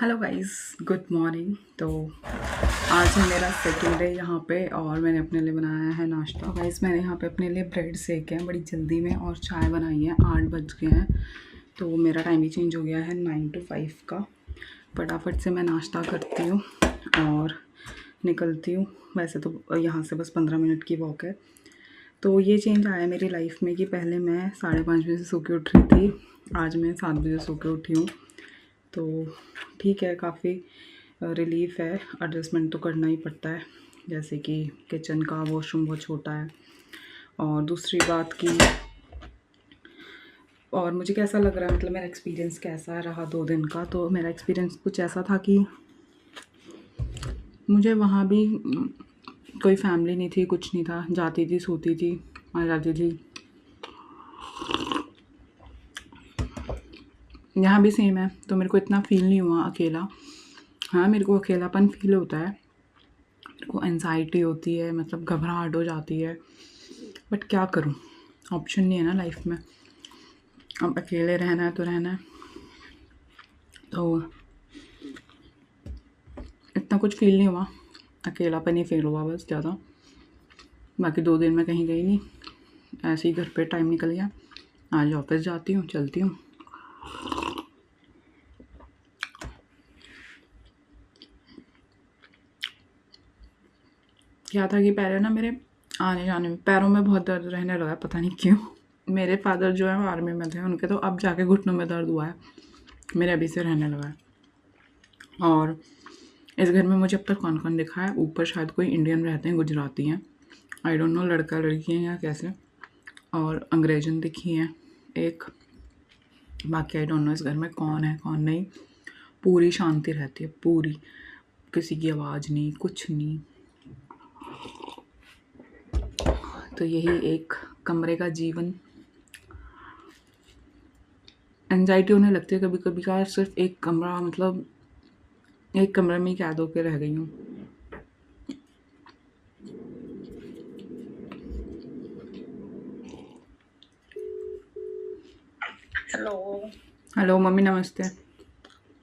Hello guys, good morning. तो आज है मेरा सेकंड डे यहाँ पे और मैंने अपने लिए बनाया है नाश्ता। गाइस मैंने यहाँ पे अपने लिए ब्रेड सेके हैं बड़ी जल्दी में और चाय बनाई है। 8 बज गए हैं तो मेरा टाइम भी चेंज हो गया है 9 to 5 का। फटाफट से मैं नाश्ता करती हूँ और निकलती हूँ। वैसे तो यहाँ से बस 15 मिनट की वॉक है। तो ये चेंज आया मेरी लाइफ में कि पहले मैं 5:30 बजे सो के उठ रही थी, आज मैं 7 बजे सो के उठी हूँ। तो ठीक है, काफ़ी रिलीफ है। एडजस्टमेंट तो करना ही पड़ता है, जैसे कि किचन का वॉशरूम बहुत छोटा है। और दूसरी बात कि और मुझे कैसा लग रहा है, मतलब मेरा एक्सपीरियंस कैसा रहा 2 दिन का। तो मेरा एक्सपीरियंस कुछ ऐसा था कि मुझे वहाँ भी कोई फैमिली नहीं थी, कुछ नहीं था। जाती थी, सोती थी, आ जाती थी। यहाँ भी सेम है, तो मेरे को इतना फील नहीं हुआ अकेला। हाँ, मेरे को अकेलापन फील होता है, मेरे को एंजाइटी होती है, मतलब घबराहट हो जाती है। बट क्या करूँ, ऑप्शन नहीं है ना लाइफ में। अब अकेले रहना है तो रहना है। तो इतना कुछ फील नहीं हुआ, अकेलापन ही फील हुआ बस ज़्यादा। बाकी 2 दिन मैं कहीं गई नहीं, ऐसे ही घर पे टाइम निकल गया। आज ऑफिस जाती हूँ, चलती हूँ। क्या था कि पहले ना मेरे आने जाने में पैरों में बहुत दर्द रहने लगा, पता नहीं क्यों। मेरे फादर जो है वो आर्मी में थे, उनके तो अब जाके घुटनों में दर्द हुआ है, मेरे अभी से रहने लगा है। और इस घर में मुझे अब तक कौन कौन दिखा है, ऊपर शायद कोई इंडियन रहते हैं, गुजराती हैं, आई डोंट नो, लड़का लड़की हैं या कैसे। और अंग्रेजन दिखी हैं एक। बाकी आई डोंट नो इस घर में कौन है कौन नहीं। पूरी शांति रहती है, पूरी, किसी की आवाज़ नहीं, कुछ नहीं। तो यही एक कमरे का जीवन। एंजाइटी होने लगती है कभी कभी का, सिर्फ एक कमरा, मतलब एक कमरे में ही कैद होकर रह गई हूँ। हेलो। हेलो मम्मी, नमस्ते।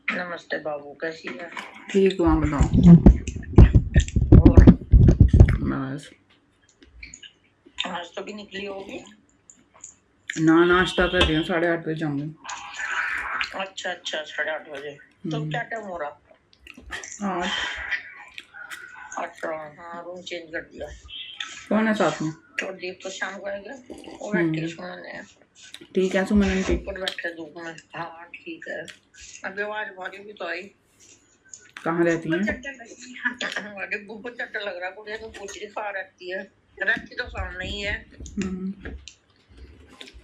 नमस्ते बाबू, कैसी है? ठीक हूँ, आप बताओ। और बस आज तो भी निकली होगी। ना, नाश्ता कर रही हूँ, 8:30 बजे जाऊँगी। अच्छा, 8:30 बजे। तो क्या टाइम हो रहा? 8। अच्छा, हाँ, रूम चेंज कर दिया। कौन है साथ में? तो दीप तो शाम को आएगा, वो बैठी है सुमन है। ठीक है सुमन आंटी। ऊपर बैठे धूप में। हाँ ठीक है। अभी आवाज भारी भी तो आई। कहाँ रहती हैं? अरे बहुत चट्टा लग रहा, कुछ तो पूछ रही कहाँ रहती है। रहती तो सामने ही है,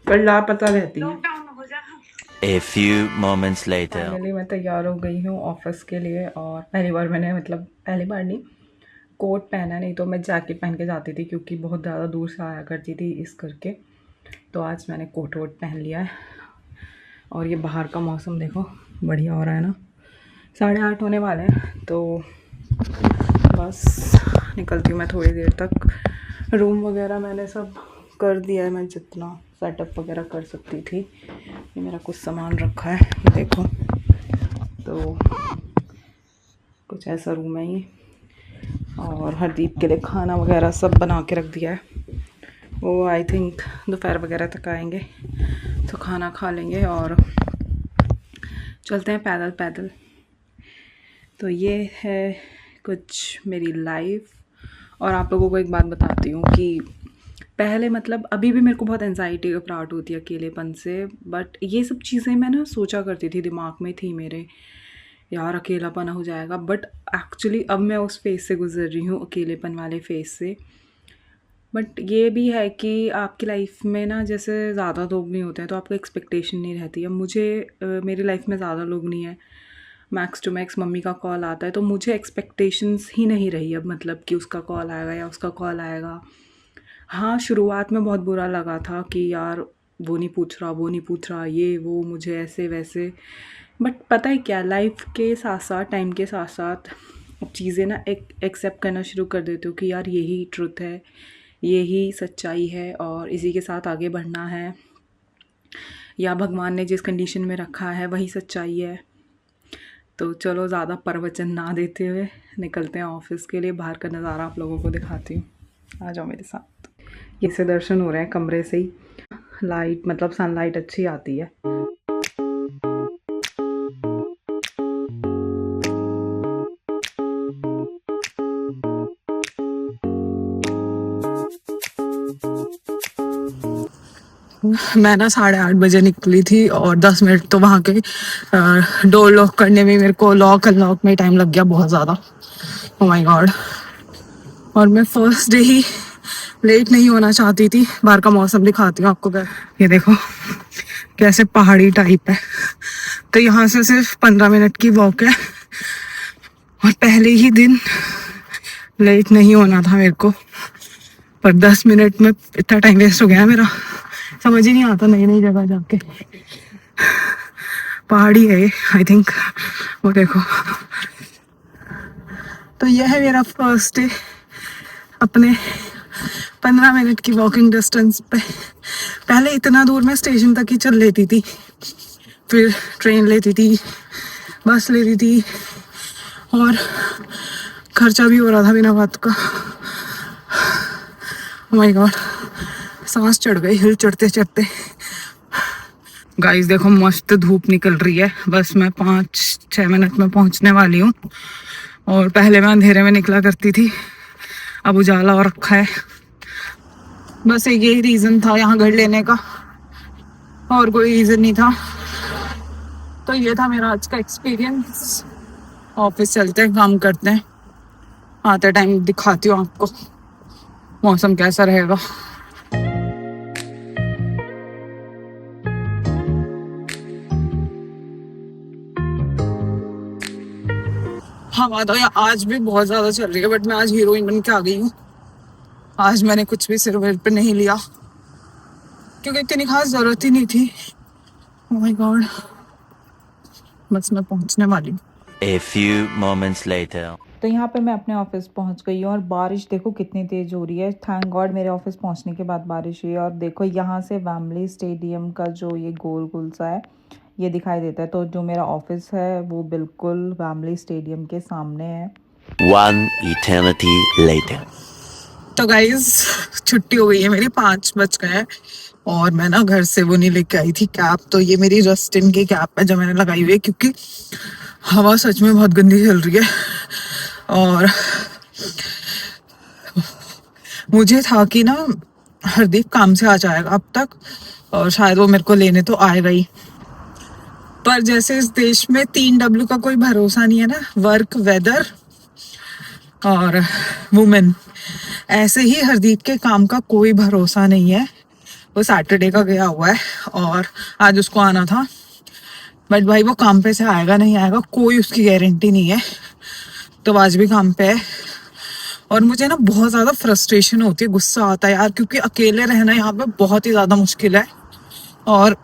पर लापता रहती हैं। लॉकडाउन हो जा। A few moments later. Finally मैं तैयार हो गई हूँ ऑफिस के लिए। और पहली बार मैंने, मतलब पहली बार नहीं, कोट पहना, नहीं तो मैं जैकेट पहन के जाती थी क्योंकि बहुत ज़्यादा दूर से आया करती थी इस करके। तो आज मैंने कोट वोट पहन लिया है। और ये बाहर का मौसम देखो, बढ़िया हो रहा है ना। 8:30 होने वाले हैं, तो बस निकलती हूँ मैं थोड़ी देर तक। रूम वगैरह मैंने सब कर दिया है, मैं जितना सेटअप वगैरह कर सकती थी। ये मेरा कुछ सामान रखा है, देखो। तो कुछ ऐसा रूम है ये। और हरदीप के लिए खाना वगैरह सब बना के रख दिया है। वो आई थिंक दोपहर वगैरह तक आएंगे तो खाना खा लेंगे और चलते हैं पैदल पैदल। तो ये है कुछ मेरी लाइफ। और आप लोगों को एक बात बताती हूँ कि पहले, मतलब अभी भी मेरे को बहुत एंजाइटी घबराहट होती है अकेलेपन से। बट ये सब चीज़ें मैं ना सोचा करती थी, दिमाग में थी मेरे, यार अकेलापन हो जाएगा। बट एक्चुअली अब मैं उस फेज़ से गुज़र रही हूँ, अकेलेपन वाले फेज़ से। बट ये भी है कि आपकी लाइफ में ना, जैसे ज़्यादा लोग नहीं होते हैं तो आपको एक्सपेक्टेशन नहीं रहती है। मुझे मेरी लाइफ में ज़्यादा लोग नहीं है, मैक्स टू मैक्स मम्मी का कॉल आता है, तो मुझे एक्सपेक्टेशंस ही नहीं रही अब, मतलब कि उसका कॉल आएगा या उसका कॉल आएगा। हाँ, शुरुआत में बहुत बुरा लगा था कि यार वो नहीं पूछ रहा, वो नहीं पूछ रहा, ये वो, मुझे ऐसे वैसे। बट पता है क्या, लाइफ के साथ साथ, टाइम के साथ साथ चीज़ें ना एक्सेप्ट करना शुरू कर देते हो कि यार यही ट्रुथ है, यही सच्चाई है और इसी के साथ आगे बढ़ना है, या भगवान ने जिस कंडीशन में रखा है वही सच्चाई है। तो चलो ज़्यादा प्रवचन ना देते हुए निकलते हैं ऑफिस के लिए। बाहर का नज़ारा आप लोगों को दिखाती हूँ, आ जाओ मेरे साथ। ये से दर्शन हो रहे हैं कमरे से ही, लाइट मतलब सनलाइट अच्छी आती है। मैं ना 8:30 बजे निकली थी और 10 मिनट तो वहाँ के डोर लॉक करने में, मेरे को लॉक अनलॉक में टाइम लग गया बहुत ज़्यादा। Oh my God. और मैं फर्स्ट डे ही लेट नहीं होना चाहती थी। बाहर का मौसम दिखाती हूँ आपको। ये देखो कैसे पहाड़ी टाइप है, तो यहाँ से सिर्फ 15 मिनट की वॉक है। और पहले ही दिन लेट नहीं होना था मेरे को, पर 10 मिनट में इतना टाइम वेस्ट हो गया मेरा, समझ ही नहीं आता नई नई जगह जाके। पहाड़ी है ये आई थिंक, वो देखो। तो यह है मेरा फर्स्ट डे अपने 15 मिनट की वॉकिंग डिस्टेंस पे। पहले इतना दूर मैं स्टेशन तक ही चल लेती थी, फिर ट्रेन लेती थी, बस लेती थी, और खर्चा भी हो रहा था बिना बात का। ओह माय गॉड, सांस चढ़ गई हिल चढ़ते चढ़ते। गाइस देखो मस्त धूप निकल रही है, बस मैं 5-6 मिनट में पहुंचने वाली हूँ। और पहले मैं अंधेरे में निकला करती थी, अब उजाला हो रखा है। बस एक यही रीज़न था यहाँ घर लेने का, और कोई रीज़न नहीं था। तो ये था मेरा आज का एक्सपीरियंस। ऑफिस चलते हैं, काम करते हैं, आते टाइम दिखाती हूँ आपको मौसम कैसा रहेगा। हवा तो आज भी बहुत ज़्यादा चल रही है, बट मैं आज हीरोइन बन के आ गई हूँ। आज मैंने कुछ भी सिर पे नहीं लिया, क्योंकि इतनी खास ज़रूरत ही नहीं थी। ओह माय गॉड, बस मैं पहुँचने वाली हूँ। A few moments later. तो यहाँ पे मैं अपने ऑफिस पहुँच गई हूँ, और बारिश देखो कितनी तेज़ हो रही है। थैंक गॉड मेरे ऑफिस पहुँचने के बाद बारिश हुई है। और देखो यहाँ से वेम्बली स्टेडियम का जो ये गोल गोल सा है ये दिखाई देता है। तो जो मेरा ऑफिस है वो बिल्कुल वेम्बली स्टेडियम के सामने है। One eternity later. तो गाइज छुट्टी हो गई है मेरी, 5 बज गए हैं, और मैं ना घर से वो नहीं लेके आई थी कैप। तो ये मेरी रस्टिन की कैप है जो मैंने लगाई हुई है, क्योंकि हवा सच में बहुत गंदी चल रही है। और मुझे था कि ना हरदीप काम से आ जाएगा अब तक, और शायद वो मेरे को लेने तो आएगा ही। पर जैसे इस देश में 3W का कोई भरोसा नहीं है ना, वर्क, वेदर और वुमेन, ऐसे ही हरदीप के काम का कोई भरोसा नहीं है। वो सैटरडे का गया हुआ है और आज उसको आना था, बट भाई वो काम पे से आएगा नहीं आएगा कोई उसकी गारंटी नहीं है। तो आज भी काम पे है, और मुझे ना बहुत ज़्यादा फ्रस्ट्रेशन होती है, गुस्सा आता है यार, क्योंकि अकेले रहना यहाँ पे बहुत ही ज़्यादा मुश्किल है। और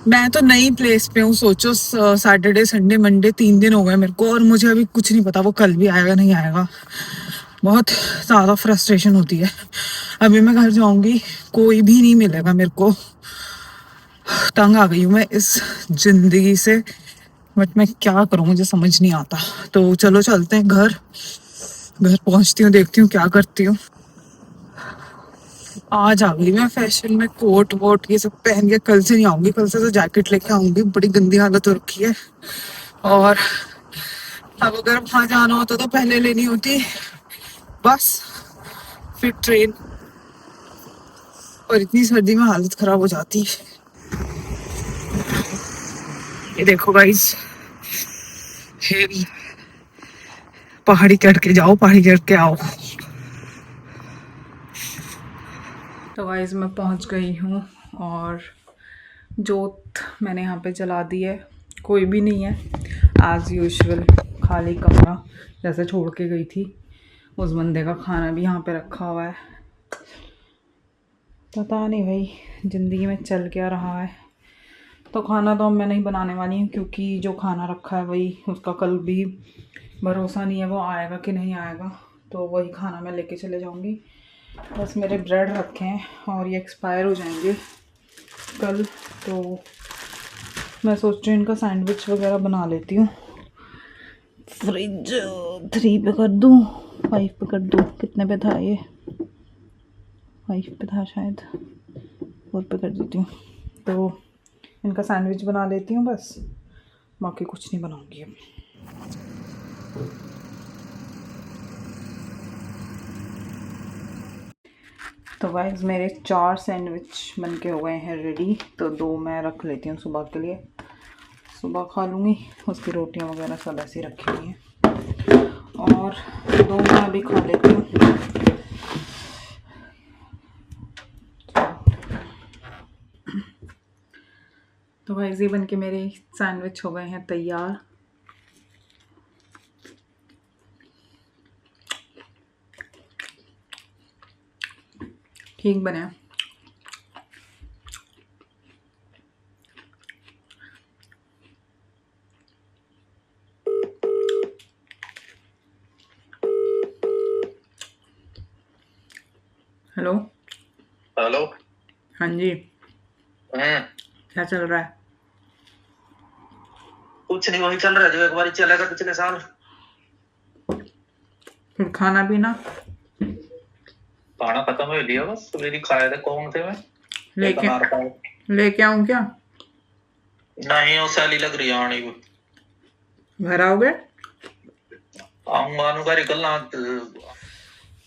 मैं तो नई प्लेस पे हूँ, सोचो सैटरडे संडे मंडे 3 दिन हो गए मेरे को, और मुझे अभी कुछ नहीं पता वो कल भी आएगा नहीं आएगा। बहुत ज़्यादा फ्रस्ट्रेशन होती है। अभी मैं घर जाऊँगी, कोई भी नहीं मिलेगा मेरे को। तंग आ गई हूँ मैं इस जिंदगी से, बट मैं क्या करूँ मुझे समझ नहीं आता। तो चलो चलते हैं घर पहुँचती हूँ, देखती हूँ क्या करती हूँ। आज आ गई मैं फैशन में, कोट वोट ये सब पहन के। कल से नहीं आऊंगी, कल से तो जैकेट लेके आऊंगी, बड़ी गंदी हालत हो रखी है। और अब अगर वहाँ जाना होता तो पहले लेनी होती बस, फिर ट्रेन, और इतनी सर्दी में हालत खराब हो जाती। ये देखो गाइस, हिल, पहाड़ी चढ़ के जाओ, पहाड़ी चढ़ के आओ। तो गाइस मैं पहुंच गई हूँ, और जोत मैंने यहाँ पे जला दी है, कोई भी नहीं है एज़ यूजुअल, खाली कमरा जैसे छोड़ के गई थी। उस बंदे का खाना भी यहाँ पे रखा हुआ है। पता नहीं भाई ज़िंदगी में चल क्या रहा है। तो खाना तो अब मैं नहीं बनाने वाली हूँ, क्योंकि जो खाना रखा है वही, उसका कल भी भरोसा नहीं है वो आएगा कि नहीं आएगा। तो वही खाना मैं लेके चले जाऊँगी। बस मेरे ब्रेड रखे हैं और ये एक्सपायर हो जाएंगे कल, तो मैं सोच रही हूँ इनका सैंडविच वगैरह बना लेती हूँ। फ्रिज 3 पे कर दूँ, 5 पे कर दूँ, कितने पे था ये? 5 पे था शायद, 4 पे कर देती हूँ। तो इनका सैंडविच बना लेती हूँ बस, बाकी कुछ नहीं बनाऊँगी अब। तो गाइस मेरे 4 सैंडविच बन के हो गए हैं रेडी। तो 2 मैं रख लेती हूँ सुबह के लिए, सुबह खा लूँगी। उसकी रोटियाँ वगैरह सब ऐसी रखी हुई हैं, और 2 मैं अभी खा लेती हूँ। तो गाइस ये बन के मेरे सैंडविच हो गए हैं तैयार। ठीक बने हैं। हेलो। हेलो। हाँ जी, हम्म। क्या चल रहा है? कुछ नहीं, वही चल रहा है जो एक बार चलेगा पिछले साल। फिर खाना पीना खाना खत्म हो लिया बस, मेरी खाए थे कौन थे मैं लेके अनार पाओ। लेके आऊँ क्या? नहीं वो सैली लग रही है आनी को। घर आओगे? आऊंगा अनुगा निकलना।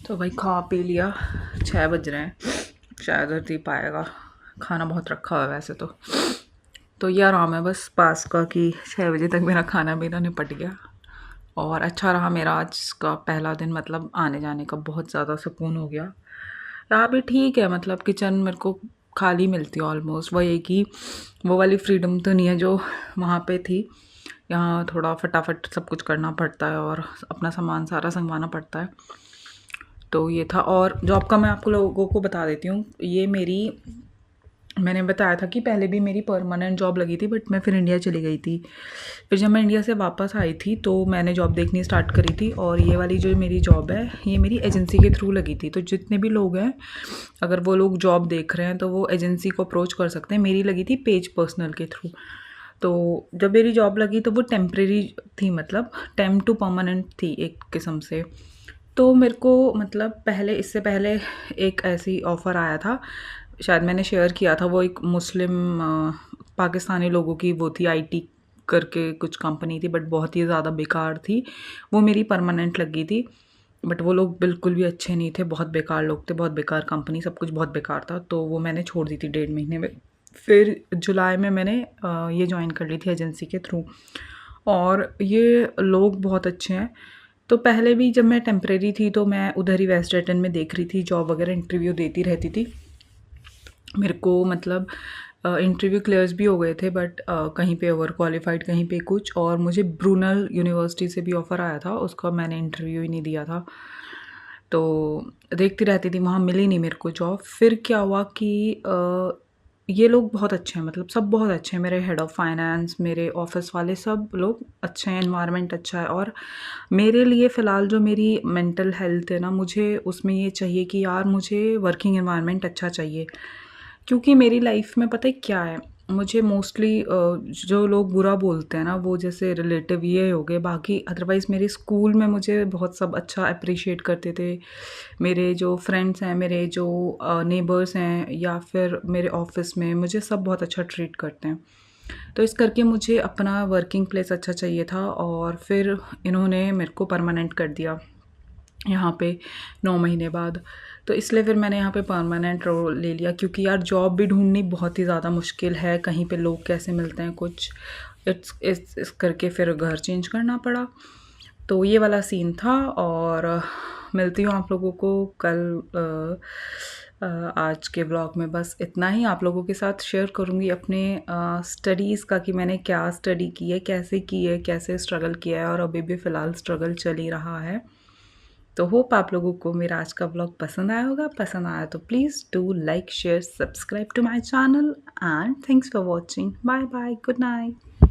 तो भाई खा पी लिया, 6 बज रहे हैं, शायद हरदीप आएगा। खाना बहुत रखा हुआ है वैसे तो ये आराम है बस पास का कि 6 बजे तक मेरा खाना पीना निपट गया। और अच्छा रहा मेरा आज का पहला दिन, मतलब आने जाने का बहुत ज़्यादा सुकून हो गया। यहाँ भी ठीक है, मतलब किचन मेरे को खाली मिलती है ऑलमोस्ट। वही कि वो वाली फ्रीडम तो नहीं है जो वहाँ पे थी। यहाँ थोड़ा फटाफट सब कुछ करना पड़ता है और अपना सामान सारा संगवाना पड़ता है। तो ये था। और जॉब का मैं आपको लोगों को बता देती हूँ, ये मैंने बताया था कि पहले भी मेरी परमानेंट जॉब लगी थी, बट मैं फिर इंडिया चली गई थी। फिर जब मैं इंडिया से वापस आई थी तो मैंने जॉब देखनी स्टार्ट करी थी। और ये वाली जो मेरी जॉब है ये मेरी एजेंसी के थ्रू लगी थी। तो जितने भी लोग हैं, अगर वो लोग जॉब देख रहे हैं तो वो एजेंसी को अप्रोच कर सकते हैं। मेरी लगी थी पेज पर्सनल के थ्रू। तो जब मेरी जॉब लगी तो वो टेम्प्रेरी थी, मतलब टेम्प टू परमानेंट थी एक किस्म से। तो मेरे को मतलब इससे पहले एक ऐसी ऑफ़र आया था, शायद मैंने शेयर किया था। वो एक मुस्लिम पाकिस्तानी लोगों की वो थी, आईटी करके कुछ कंपनी थी, बट बहुत ही ज़्यादा बेकार थी। वो मेरी परमानेंट लगी थी, बट वो लोग बिल्कुल भी अच्छे नहीं थे, बहुत बेकार लोग थे, बहुत बेकार कंपनी, सब कुछ बहुत बेकार था। तो वो मैंने छोड़ दी थी 1.5 महीने में। फिर जुलाई में मैंने ये ज्वाइन कर ली थी एजेंसी के थ्रू, और ये लोग बहुत अच्छे हैं। तो पहले भी जब मैं टेम्परेरी थी तो मैं उधर ही वेस्ट एटन में देख रही थी जॉब वगैरह, इंटरव्यू देती रहती थी। मेरे को मतलब इंटरव्यू क्लियर्स भी हो गए थे, बट कहीं पे ओवर क्वालिफाइड, कहीं पे कुछ। और मुझे ब्रूनल यूनिवर्सिटी से भी ऑफ़र आया था, उसका मैंने इंटरव्यू ही नहीं दिया था। तो देखती रहती थी, वहाँ मिली नहीं मेरे को जॉब। फिर क्या हुआ कि ये लोग बहुत अच्छे हैं, मतलब सब बहुत अच्छे हैं। मेरे हेड ऑफ़ फाइनेंस, मेरे ऑफिस वाले सब लोग अच्छे हैं, एनवायरनमेंट अच्छा है। और मेरे लिए फ़िलहाल जो मेरी मेंटल हेल्थ है ना, मुझे उसमें ये चाहिए कि यार मुझे वर्किंग एनवायरनमेंट अच्छा चाहिए। क्योंकि मेरी लाइफ में पता है क्या है, मुझे मोस्टली जो लोग बुरा बोलते हैं ना, वो जैसे रिलेटिव ये हो गए। बाकी अदरवाइज़ मेरे स्कूल में मुझे बहुत सब अच्छा अप्रिशिएट करते थे। मेरे जो फ्रेंड्स हैं, मेरे जो नेबर्स हैं, या फिर मेरे ऑफिस में मुझे सब बहुत अच्छा ट्रीट करते हैं। तो इस करके मुझे अपना वर्किंग प्लेस अच्छा चाहिए था, और फिर इन्होंने मेरे को परमानेंट कर दिया यहाँ पे 9 महीने बाद। तो इसलिए फिर मैंने यहाँ पे परमानेंट रोल ले लिया, क्योंकि यार जॉब भी ढूंढनी बहुत ही ज़्यादा मुश्किल है, कहीं पे लोग कैसे मिलते हैं कुछ। इस करके फिर घर चेंज करना पड़ा। तो ये वाला सीन था। और मिलती हूँ आप लोगों को कल। आज के व्लॉग में बस इतना ही। आप लोगों के साथ शेयर करूँगी अपने स्टडीज़ का, कि मैंने क्या स्टडी की है, कैसे की है, कैसे स्ट्रगल किया है, और अभी भी फ़िलहाल स्ट्रगल चल ही रहा है। तो होप आप लोगों को मेरा आज का व्लॉग पसंद आया होगा। पसंद आया तो please do like, share, subscribe to my channel, and thanks for watching. Bye bye, good night.